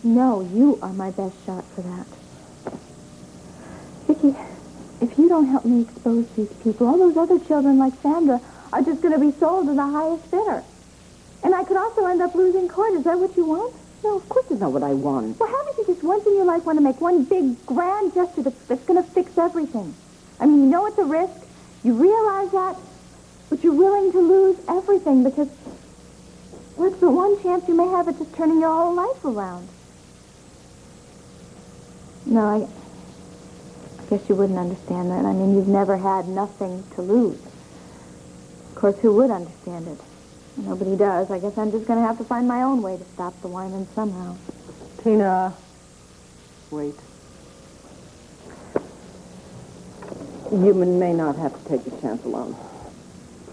No, you are my best shot for that. Vicky, if you don't help me expose these people, all those other children like Sandra are just going to be sold to the highest bidder. And I could also end up losing court. Is that what you want? No, of course it's not what I want. Well, haven't you just once in your life want to make one big, grand gesture that's going to fix everything? I mean, you know it's a risk. You realize that. But you're willing to lose everything because, well, it's the one chance you may have at just turning your whole life around. No, I guess you wouldn't understand that. I mean, you've never had nothing to lose. Of course, who would understand it? Nobody does. I guess I'm just going to have to find my own way to stop the whining somehow. Tina, wait. You may not have to take the chance alone.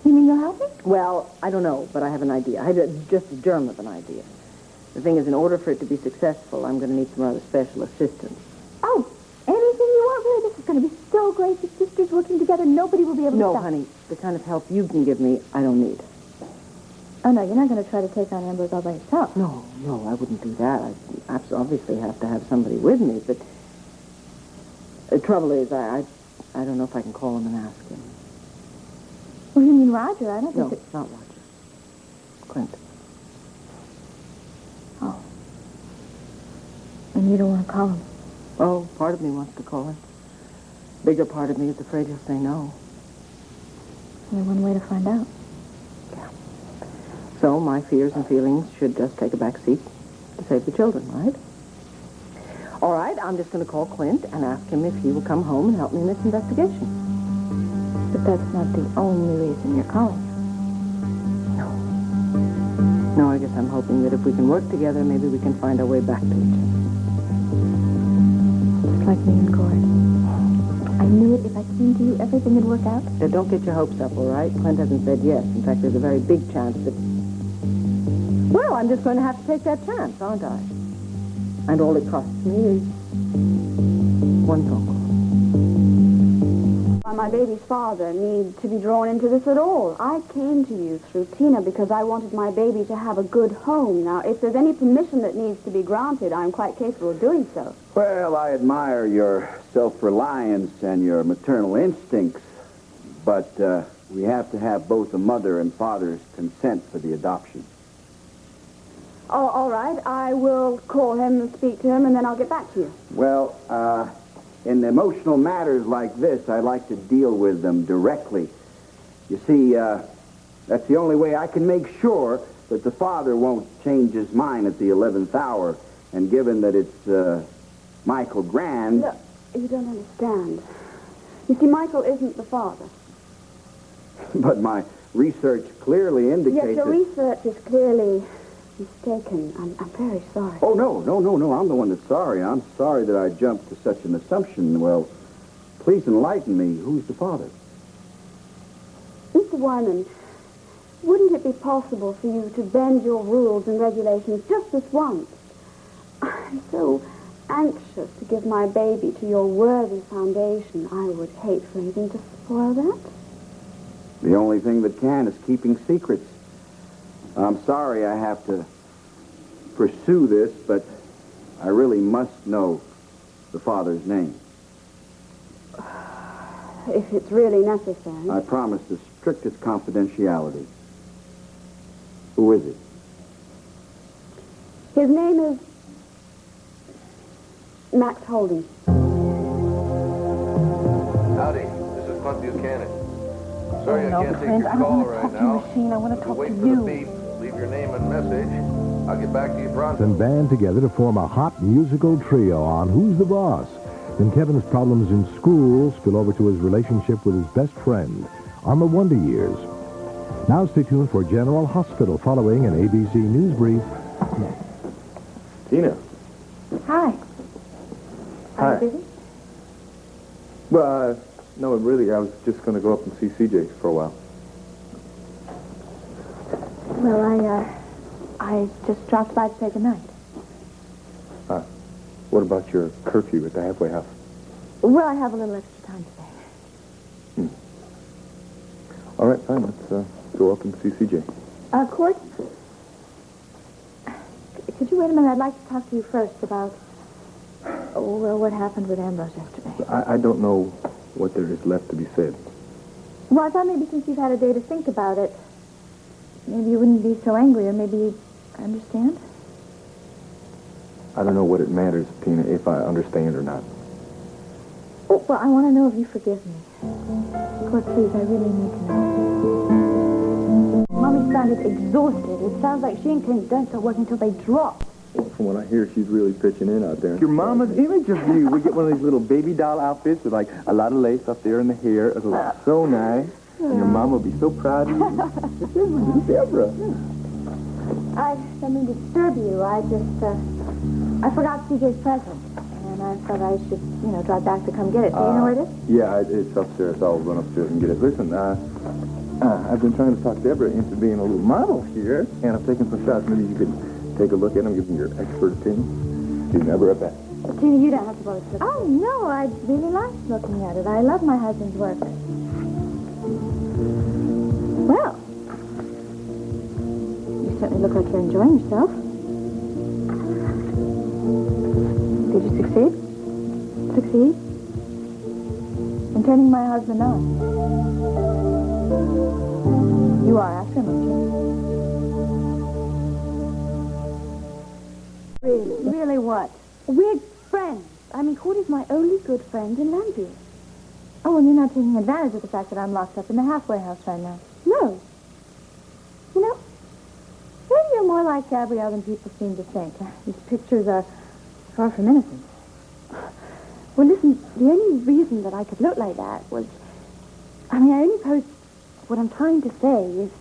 You mean you'll help me? Well, I don't know, but I have an idea. I have just a germ of an idea. The thing is, in order for it to be successful, I'm going to need some rather special assistance. Oh, anything you want, really? This is going to be so great. The sisters working together, nobody will be able to stop. No, honey, the kind of help you can give me, I don't need. Oh, no, you're not going to try to take on Ambrose all by yourself. No, I wouldn't do that. I obviously have to have somebody with me, but the trouble is, I don't know if I can call him and ask him. Well, you mean Roger? I don't think No, it's not Roger. Clint. Oh. And you don't want to call him? Oh, part of me wants to call him. Bigger part of me is afraid he'll say no. Only one way to find out. Yeah. So my fears and feelings should just take a back seat to save the children, right? All right, I'm just going to call Clint and ask him if he will come home and help me in this investigation. But that's not the only reason you're calling. No, I guess I'm hoping that if we can work together, maybe we can find our way back to each other. Just like me and Cord. I knew it. If I came to you, everything would work out. Now, don't get your hopes up, all right? Clint hasn't said yes. In fact, there's a very big chance that... Well, I'm just going to have to take that chance, aren't I? And all it costs me is one phone call. My baby's father need to be drawn into this at all. I came to you through Tina because I wanted my baby to have a good home. Now, if there's any permission that needs to be granted, I'm quite capable of doing so. Well, I admire your self-reliance and your maternal instincts, but we have to have both the mother and father's consent for the adoption. Oh, all right. I will call him and speak to him, and then I'll get back to you. Well, in emotional matters like this, I like to deal with them directly. You see, that's the only way I can make sure that the father won't change his mind at the 11th hour. And given that it's Michael Grand... Look, you don't understand. You see, Michael isn't the father. But my research clearly indicates Yes, your research is clearly mistaken. I'm very sorry. Oh, no. I'm the one that's sorry. I'm sorry that I jumped to such an assumption. Well, please enlighten me. Who's the father? Mr. Wyman, wouldn't it be possible for you to bend your rules and regulations just this once? I'm so anxious to give my baby to your worthy foundation. I would hate for anything to spoil that. The only thing that can is keeping secrets. I'm sorry I have to pursue this, but I really must know the father's name. If it's really necessary. I promise the strictest confidentiality. Who is it? His name is Max Holden. Howdy, this is Clint Buchanan. Sorry no, I can't Clint, take I your don't call want to right talk to your now. machine. I want to If talk wait to for you. the beep, leave your name and message. I'll get back to you pronto. And band together to form a hot musical trio on Who's the Boss? Then Kevin's problems in school spill over to his relationship with his best friend on the Wonder Years. Now stay tuned for General Hospital following an ABC News Brief. Tina. Hi. Hi. Are you busy? Well, no, really, I was just going to go up and see CJ for a while. Well, I just dropped by to say goodnight. What about your curfew at the halfway house? Well, I have a little extra time today. All right, fine. Let's go up and see CJ. Court, could you Actually, wait a minute. I'd like to talk to you first about, what happened with Ambrose yesterday. I don't know what there is left to be said. Well, I thought maybe since you've had a day to think about it, maybe you wouldn't be so angry, or maybe you'd understand. I don't know what it matters, Tina, if I understand or not. Oh, well, I want to know if you forgive me. Court, please, I really need to know. Mommy sounded exhausted. It sounds like she and Clint don't start working until they drop. Well, from what I hear, she's really pitching in out there. Your mama's image of you. We get one of these little baby doll outfits with, like, a lot of lace up there in the hair. It looks so nice. And your mama will be so proud of you. It's Deborah. I don't mean to disturb you. I forgot CJ's present. And I thought I should, drive back to come get it. Do you know where it is? Yeah, it's upstairs. I'll run upstairs and get it. Listen, I've been trying to talk Deborah into being a little model here, and I've taken some shots. Maybe you could take a look at them, give me your expert opinion. She's never a bad. Tina, you don't have to bother to look. Oh, no, I really like looking at it. I love my husband's work. Well, you certainly look like you're enjoying yourself. Did you succeed? Succeed? In turning my husband on. You are after him, aren't you? Really what? We're friends. I mean, Cordy's my only good friend in Landview. Oh, and you're not taking advantage of the fact that I'm locked up in the halfway house right now. No. Maybe you're more like Gabrielle than people seem to think. These pictures are far from innocent. Well, listen, the only reason that I could look like that was... I only posed... What I'm trying to say is...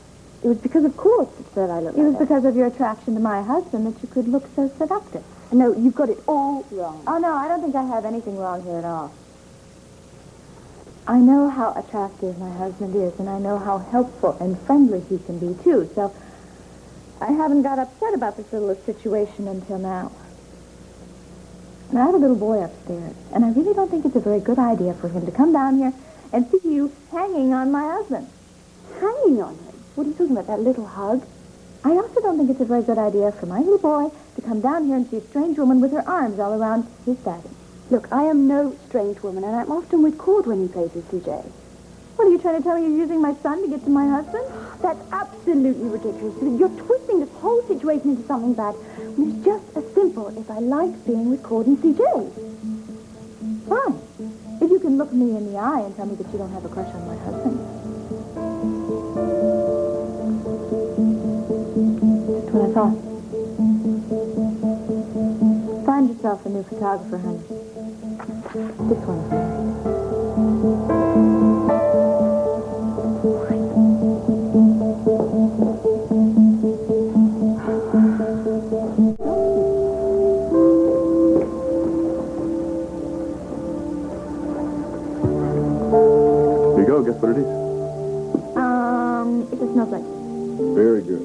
It was because of course that I looked like that. It was because of your attraction to my husband that you could look so seductive. No, you've got it all wrong. Oh, no, I don't think I have anything wrong here at all. I know how attractive my husband is, and I know how helpful and friendly he can be, too, so I haven't got upset about this little situation until now. And I have a little boy upstairs, and I really don't think it's a very good idea for him to come down here and see you hanging on my husband. Hanging on him? What are you talking about, that little hug? I also don't think it's a very good idea for my little boy to come down here and see a strange woman with her arms all around his daddy. Look, I am no strange woman, and I'm often with Cord when he plays with CJ. What, are you trying to tell me you're using my son to get to my husband? That's absolutely ridiculous. You're twisting this whole situation into something bad. And it's just as simple as I like being with Cord and CJ. Fine. If you can look me in the eye and tell me that you don't have a crush on my husband. That's what I thought. Find yourself a new photographer, honey. This one. Here you go. Guess what it is? It's a snowflake. Very good.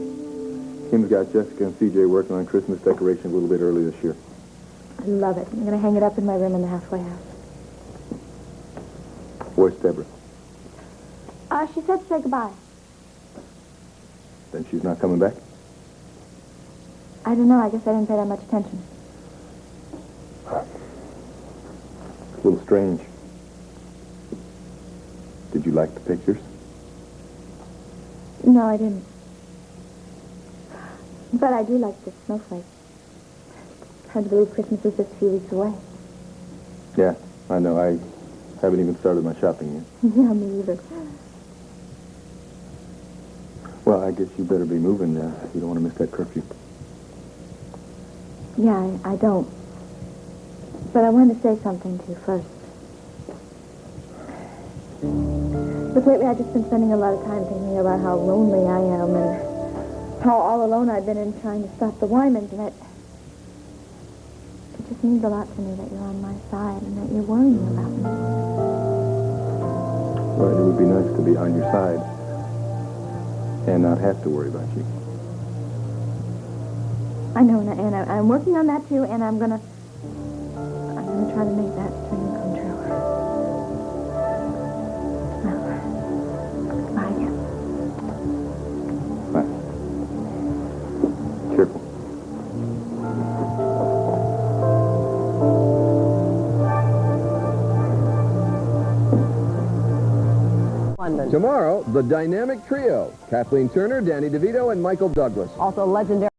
Kim's got Jessica and CJ working on Christmas decorations a little bit early this year. I love it. I'm going to hang it up in my room in the halfway house. Where's Deborah? She said to say goodbye. Then she's not coming back? I don't know. I guess I didn't pay that much attention. A little strange. Did you like the pictures? No, I didn't. But I do like the snowflake. Hard to believe Christmas is just a few weeks away. Yeah, I know. I haven't even started my shopping yet. Yeah, me either. Well, I guess you better be moving now. You don't want to miss that curfew. Yeah, I don't. But I wanted to say something to you first. Look, lately I've just been spending a lot of time thinking about how lonely I am and how all alone I've been in trying to stop the Wymans, and it just means a lot to me that you're on my side and that you're worrying about me. Well, it would be nice to be on your side and not have to worry about you. I know, and I'm working on that too, and I'm gonna try to make that dream come true. Well, goodbye again. Bye. Careful. London. Tomorrow, the dynamic trio, Kathleen Turner, Danny DeVito, and Michael Douglas. Also legendary